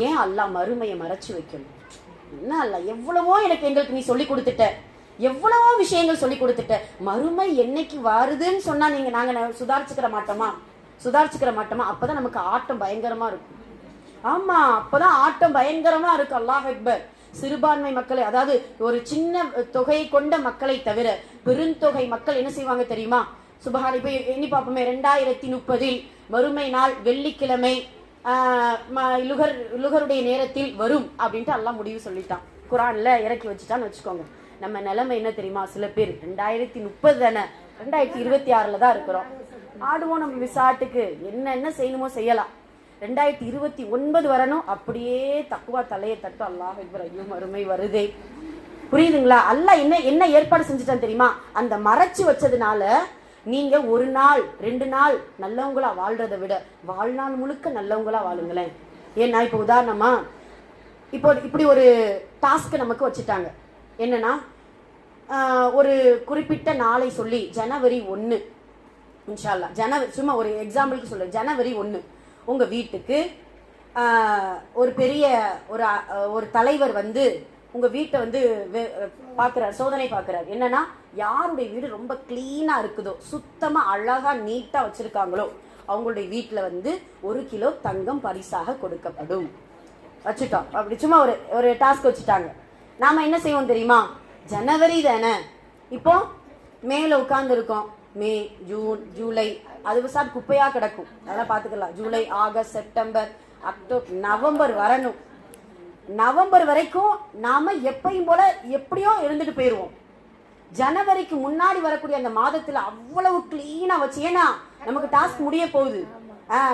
ஏன் அல்லாஹ் மறுமையை மறைச்சு வைக்கணும்? என்ன அல்லாஹ் எவ்வளவோ எங்களுக்கு நீ சொல்லி கொடுத்துட்ட, எவ்வளவோ விஷயங்கள் சொல்லி கொடுத்துட்ட. மறுமை என்னைக்கு வருதுன்னு சொன்னா நாங்க சுதாரிச்சுக்கிற மாட்டோமா? அப்பதான் நமக்கு ஆட்டம் பயங்கரமா இருக்கும். ஆமா, அப்பதான் ஆட்டம் பயங்கரமா இருக்கு. அல்லாஹ் அக்பர். சிறுபான்மை மக்களை, அதாவது ஒரு சின்ன தொகையை கொண்ட மக்களை தவிர பெருந்தொகை மக்கள் என்ன செய்வாங்க தெரியுமா? சுபஹான். இப்ப எண்ணி பார்ப்போமே, 2030 மறுமை நாள் வெள்ளிக்கிழமை லுகருடைய நேரத்தில் வரும் அப்படின்ட்டு எல்லாம் முடிவு சொல்லிட்டான், குரான்ல இறக்கி வச்சுட்டான்னு வச்சுக்கோங்க. நம்ம நிலைமை என்ன தெரியுமா? சில பேர் 2030 தானே, 2026 தான் இருக்கிறோம். ஆடுவோம் நம்ம விசாட்டுக்கு, என்ன செய்யணுமோ செய்யலாம். 2029 வரணும், அப்படியே தக்குவா தலையை தட்டும். அல்லாஹ் அக்பர், ஐயோ மறுமை வருதே. புரியுதுங்களா? அல்லாஹ் என்ன ஏற்பாடு செஞ்சுட்டான் தெரியுமா? அந்த மறைச்சு வச்சதுனால நீங்க ஒரு நாள் 2 நாள் நல்லவங்களா வாழ்றதை விட வாழ்நாள் முழுக்க நல்லவங்களா வாழுங்களேன். ஏன்னா இப்ப உதாரணமா இப்படி ஒரு டாஸ்க் நமக்கு வச்சுட்டாங்க. என்னன்னா, ஒரு குறிப்பிட்ட நாளை சொல்லி ஜனவரி 1 இன்ஷா அல்லாஹ், சும்மா ஒரு எக்ஸாம்பிளுக்கு சொல்ல, ஜனவரி 1 உங்க வீட்டுக்கு ஒரு பெரிய ஒரு தலைவர் வந்து உங்க வீட்டை வந்து பாக்குறாரு, சோதனை பாக்குறாரு. என்னன்னா, யாருடைய வீடு ரொம்ப கிளீனா இருக்குதோ, சுத்தமா அழகா நீட்டா வச்சிருக்காங்களோ அவங்களுடைய வீட்டுல வந்து 1 கிலோ தங்கம் பரிசாக கொடுக்கப்படும். வச்சுட்டோம். அப்படி சும்மா ஒரு டாஸ்க் வச்சுட்டாங்க. நாம என்ன செய்வோம் தெரியுமா? ஜனவரி தானே, இப்போ மேல உட்கார்ந்து இருக்கோம். மே, ஜூன், ஜூலை, அது சார் குப்பையா கிடக்கும், அதெல்லாம் பாத்துக்கலாம். July, August, September, October, November வரணும். நவம்பர் வரைக்கும் நாம எப்பயும் போல எப்படியோ இருந்துட்டு போயிருவோம். ஜனவரிக்கு முன்னாடி வரக்கூடிய அந்த மாதத்துல அவ்வளவு கிளீனா வச்சு, ஏன்னா நமக்கு டாஸ்க் முடிய போகுது,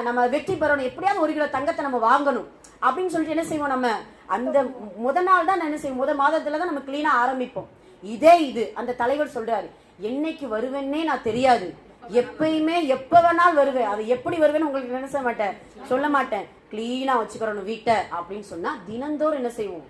நம்ம வெற்றி பெறணும், எப்படியாவது 1 கிலோ தங்கத்தை நம்ம வாங்கணும் அப்படின்னு சொல்லிட்டு என்ன செய்வோம்? நம்ம அந்த நாள் தான் என்ன செய்வோம், மாதத்துல தான் நம்ம கிளீனா ஆரம்பிப்போம். இது அந்த தலைவர் சொல்றாரு, என்னைக்கு வருவேன்னே நான் தெரியாது, எப்பயுமே எப்ப வேணாலும் வருவேன், அது எப்படி வருவேன்னு உங்களுக்கு நினைச்ச மாட்டேன், சொல்ல மாட்டேன், கிளீனா வச்சுக்கிறோம் வீட்டை அப்படின்னு சொன்னா தினந்தோறும் என்ன செய்வோம்?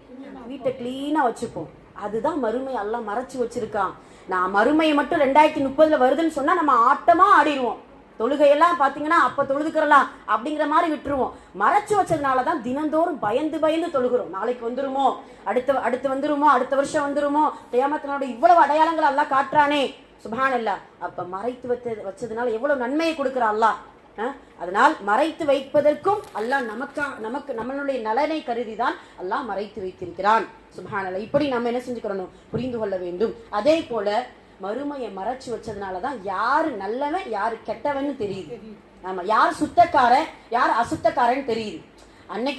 வீட்டை கிளீனா வச்சுப்போம். அதுதான் மறுமை அல்லாஹ் மறைச்சு வச்சிருக்கான். நான் மறுமையை மட்டும் 2030 வருதுன்னு சொன்னா நம்ம ஆட்டமா ஆடிடுவோம். தொழுகையெல்லாம் பாத்தீங்கன்னா அப்ப தொழுதுக்கிறலாம் அப்படிங்கிற மாதிரி விட்டுருவோம். மறைச்சு வச்சதுனாலதான் தினந்தோறும் பயந்து தொழுகிறோம். நாளைக்கு வந்துருமோ, அடுத்து வந்துருமோ, அடுத்த வருஷம் வந்துருமோ, கியாமத்தினோட இவ்வளவு அடையாளங்கள் அல்லாஹ் காட்டுறானே, சுப்ஹானல்லாஹ். அப்ப மறைத்து வச்சதுனால எவ்வளவு நன்மையை கொடுக்கிறான் அல்லாஹ். அதனால் மறைத்து வைப்பதற்கும் அல்லாஹ் நமக்கு நம்மளுடைய நலனை கருதிதான் அல்லாஹ் மறைத்து வைத்திருக்கிறான். சுப்ஹானல்லாஹ். இப்படி நம்ம என்ன செஞ்சுக்கிறோம், புரிந்து கொள்ள வேண்டும். அதே போல மறுமையை மறைச்சு வச்சதுனாலதான் யாரு நல்லவன் யாரு கெட்டவன்னு தெரியுது. ஆமா, யார் சுத்தக்காரன் யார் அசுத்தக்காரன் தெரியுது. அன்னைக்கு